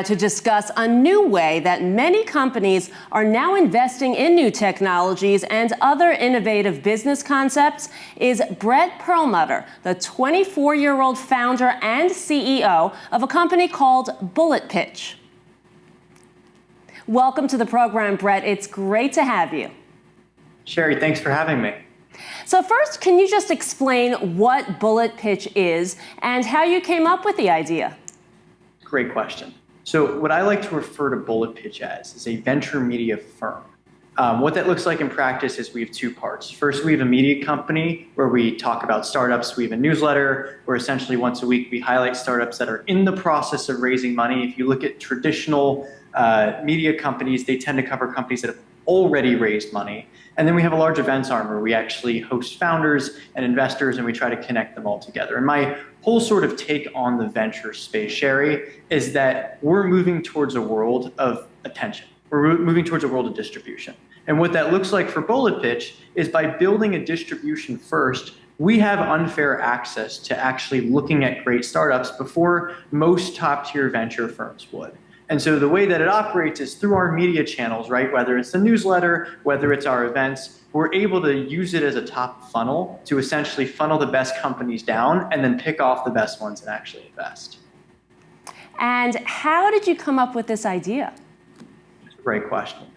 to discuss a new way that many companies are now investing in new technologies and other innovative business concepts is Brett Perlmutter, the 24-year-old founder and CEO of a company called Bullet Pitch. Welcome to the program, Brett. It's great to have you. Sherry, thanks for having me. So first, can you just explain what Bullet Pitch is and how you came up with the idea? Great question. So what I like to refer to Bullet Pitch as is a venture media firm. What that looks like in practice is we have two parts. First, we have a media company where we talk about startups. We have a newsletter where essentially once a week we highlight startups that are in the process of raising money. If you look at traditional media companies, they tend to cover companies that have already raised money. And then we have a large events arm where we actually host founders and investors and we try to connect them all together. And my whole sort of take on the venture space, Sherry, is that we're moving towards a world of attention. We're moving towards a world of distribution. And what that looks like for Bullet Pitch is by building a distribution first, we have unfair access to actually looking at great startups before most top tier venture firms would. And so the way that it operates is through our media channels, right? Whether it's the newsletter, whether it's our events, we're able to use it as a top funnel to essentially funnel the best companies down and then pick off the best ones and actually invest. And how did you come up with this idea? That's a great question.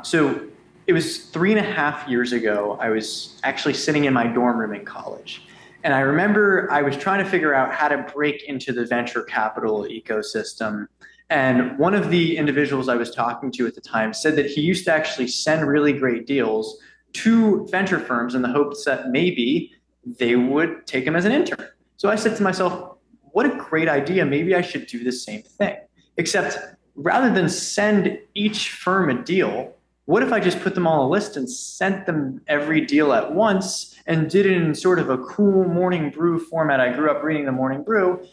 So it was 3.5 years ago. I was actually sitting in my dorm room in college. And I remember I was trying to figure out how to break into the venture capital ecosystem. And one of the individuals I was talking to at the time said that he used to actually send really great deals to venture firms in the hopes that maybe they would take him as an intern. So I said to myself, what a great idea. Maybe I should do the same thing. Except rather than send each firm a deal, what if I just put them on a list and sent them every deal at once and did it in sort of a cool morning brew format? I grew up reading the Morning Brew.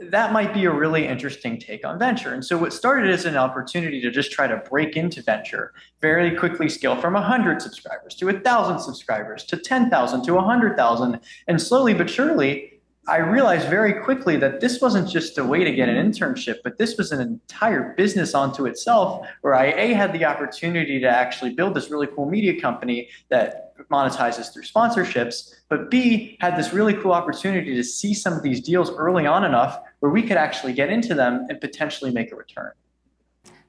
That might be a really interesting take on venture. And so what started as an opportunity to just try to break into venture, very quickly scale from 100 subscribers to 1,000 subscribers to 10,000 to 100,000. And slowly but surely, I realized very quickly that this wasn't just a way to get an internship, but this was an entire business onto itself where I had the opportunity to actually build this really cool media company that monetizes through sponsorships, but B, had this really cool opportunity to see some of these deals early on enough where we could actually get into them and potentially make a return.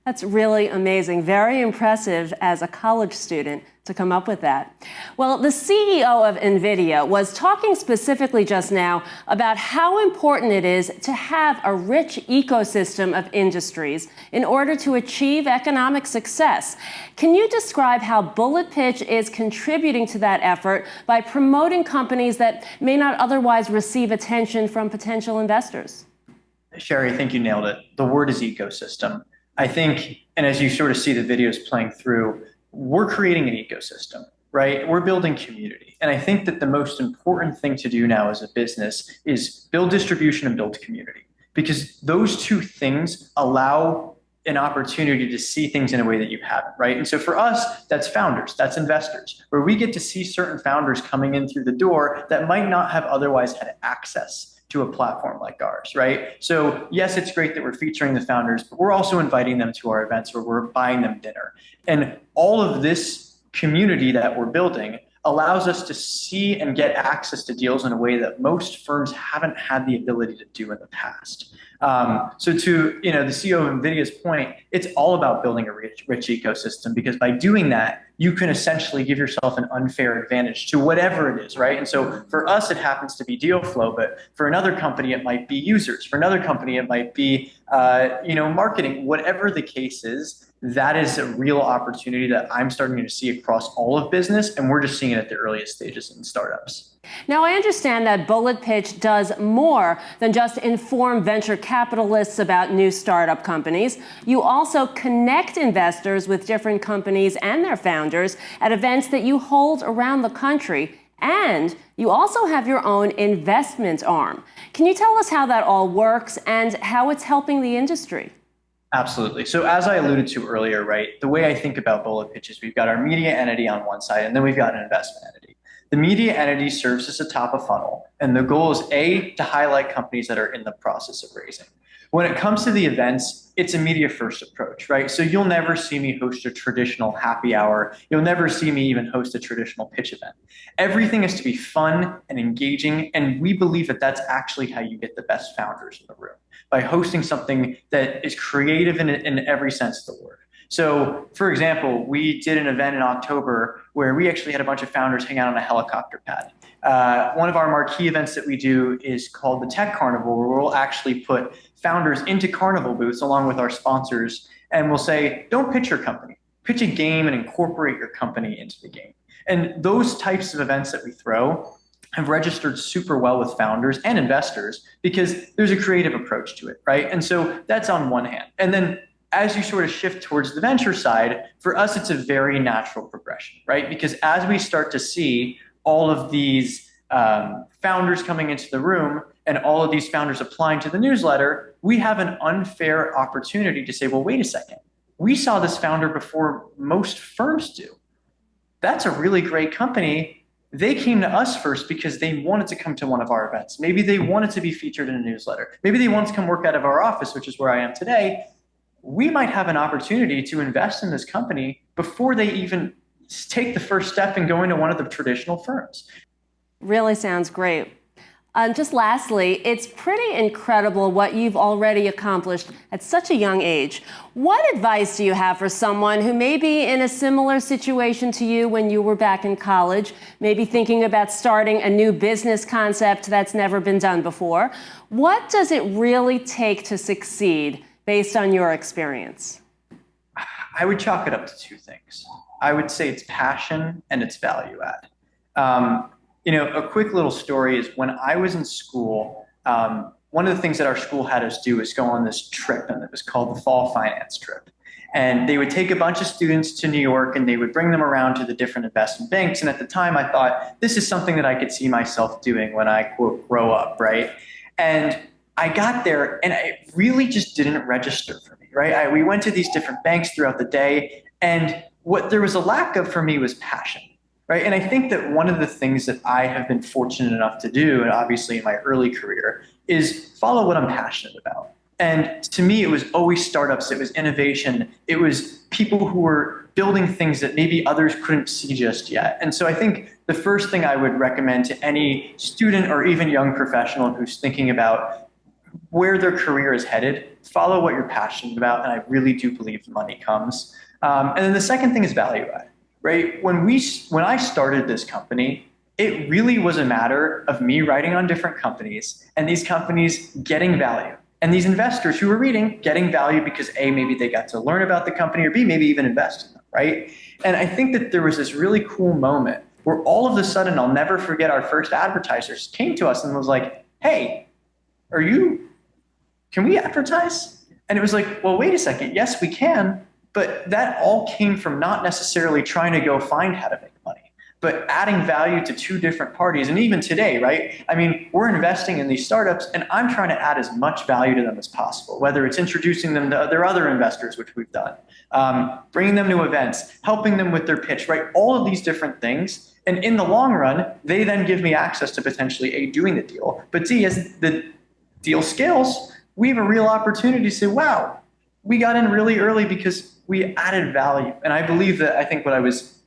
That's really amazing. Very impressive as a college student to come up with that. Well, the CEO of NVIDIA was talking specifically just now about how important it is to have a rich ecosystem of industries in order to achieve economic success. Can you describe how Bullet Pitch is contributing to that effort by promoting companies that may not otherwise receive attention from potential investors? Sherry, I think you nailed it. The word is ecosystem. I think, and as you sort of see the videos playing through, we're creating an ecosystem, right? We're building community. And I think that the most important thing to do now as a business is build distribution and build community, because those two things allow an opportunity to see things in a way that you haven't, right? And so for us, that's founders, that's investors, where we get to see certain founders coming in through the door that might not have otherwise had access to a platform like ours, right? So yes, it's great that we're featuring the founders, but we're also inviting them to our events where we're buying them dinner. And all of this community that we're building allows us to see and get access to deals in a way that most firms haven't had the ability to do in the past. So to the CEO of NVIDIA's point, it's all about building a rich ecosystem, because by doing that, you can essentially give yourself an unfair advantage to whatever it is, right? And so for us, it happens to be deal flow, but for another company, it might be users. For another company, it might be marketing. Whatever the case is, that is a real opportunity that I'm starting to see across all of business, and we're just seeing it at the earliest stages in startups. Now, I understand that Bullet Pitch does more than just inform venture capitalists about new startup companies. You also connect investors with different companies and their founders at events that you hold around the country. And you also have your own investment arm. Can you tell us how that all works and how it's helping the industry? Absolutely. So as I alluded to earlier, right, the way I think about Bullet Pitch is we've got our media entity on one side, and then we've got an investment entity. The media entity serves as a top of funnel, and the goal is A, to highlight companies that are in the process of raising. When it comes to the events, it's a media first approach, right? So you'll never see me host a traditional happy hour. You'll never see me even host a traditional pitch event. Everything is to be fun and engaging. And we believe that that's actually how you get the best founders in the room, by hosting something that is creative in every sense of the word. So, for example, we did an event in October where we actually had a bunch of founders hang out on a helicopter pad. One of our marquee events that we do is called the Tech Carnival, where we'll actually put founders into carnival booths along with our sponsors, and we'll say, don't pitch your company, pitch a game and incorporate your company into the game. And those types of events that we throw have registered super well with founders and investors because there's a creative approach to it, right? And so that's on one hand. And then as you sort of shift towards the venture side, for us, it's a very natural progression, right? Because as we start to see all of these founders coming into the room and all of these founders applying to the newsletter, we have an unfair opportunity to say, well, wait a second. We saw this founder before most firms do. That's a really great company. They came to us first because they wanted to come to one of our events. Maybe they wanted to be featured in a newsletter. Maybe they wanted to come work out of our office, which is where I am today. We might have an opportunity to invest in this company before they even take the first step in going to one of the traditional firms. Really sounds great. Just lastly, it's pretty incredible what you've already accomplished at such a young age. What advice do you have for someone who may be in a similar situation to you when you were back in college, maybe thinking about starting a new business concept that's never been done before? What does it really take to succeed based on your experience? I would chalk it up to two things. I would say it's passion and it's value add. A quick little story is when I was in school, one of the things that our school had us do is go on this trip, and it was called the Fall Finance Trip. And they would take a bunch of students to New York and they would bring them around to the different investment banks. And at the time I thought, this is something that I could see myself doing when I, quote, grow up, right? And I got there and it really just didn't register for me, right? We went to these different banks throughout the day, and what there was a lack of for me was passion, right? And I think that one of the things that I have been fortunate enough to do, and obviously in my early career, is follow what I'm passionate about. And to me, it was always startups, it was innovation, it was people who were building things that maybe others couldn't see just yet. And so I think the first thing I would recommend to any student or even young professional who's thinking about where their career is headed, follow what you're passionate about, and I really do believe the money comes. And then the second thing is value add, right? When I started this company, it really was a matter of me writing on different companies and these companies getting value. And these investors who were reading, getting value because A, maybe they got to learn about the company, or B, maybe even invest in them, right? And I think that there was this really cool moment where all of a sudden, I'll never forget, our first advertisers came to us and was like, hey, can we advertise? And it was like, well, wait a second. Yes, we can. But that all came from not necessarily trying to go find how to make money, but adding value to two different parties. And even today, right? I mean, we're investing in these startups and I'm trying to add as much value to them as possible, whether it's introducing them to their other investors, which we've done, bringing them to events, helping them with their pitch, right? All of these different things. And in the long run, they then give me access to potentially A, doing the deal, but D, as the deal scales, we have a real opportunity to say, wow, we got in really early because we added value. And I believe that, I think what I was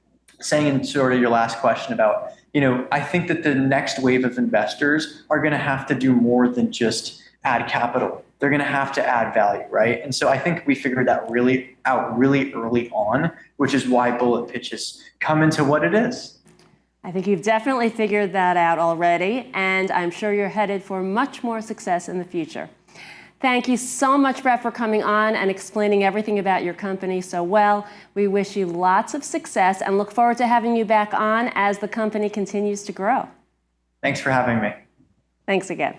saying in sort of your last question about, I think that the next wave of investors are going to have to do more than just add capital. They're going to have to add value, right? And so I think we figured that really early on, which is why bullet pitches come into what it is. I think you've definitely figured that out already, and I'm sure you're headed for much more success in the future. Thank you so much, Brett, for coming on and explaining everything about your company so well. We wish you lots of success and look forward to having you back on as the company continues to grow. Thanks for having me. Thanks again.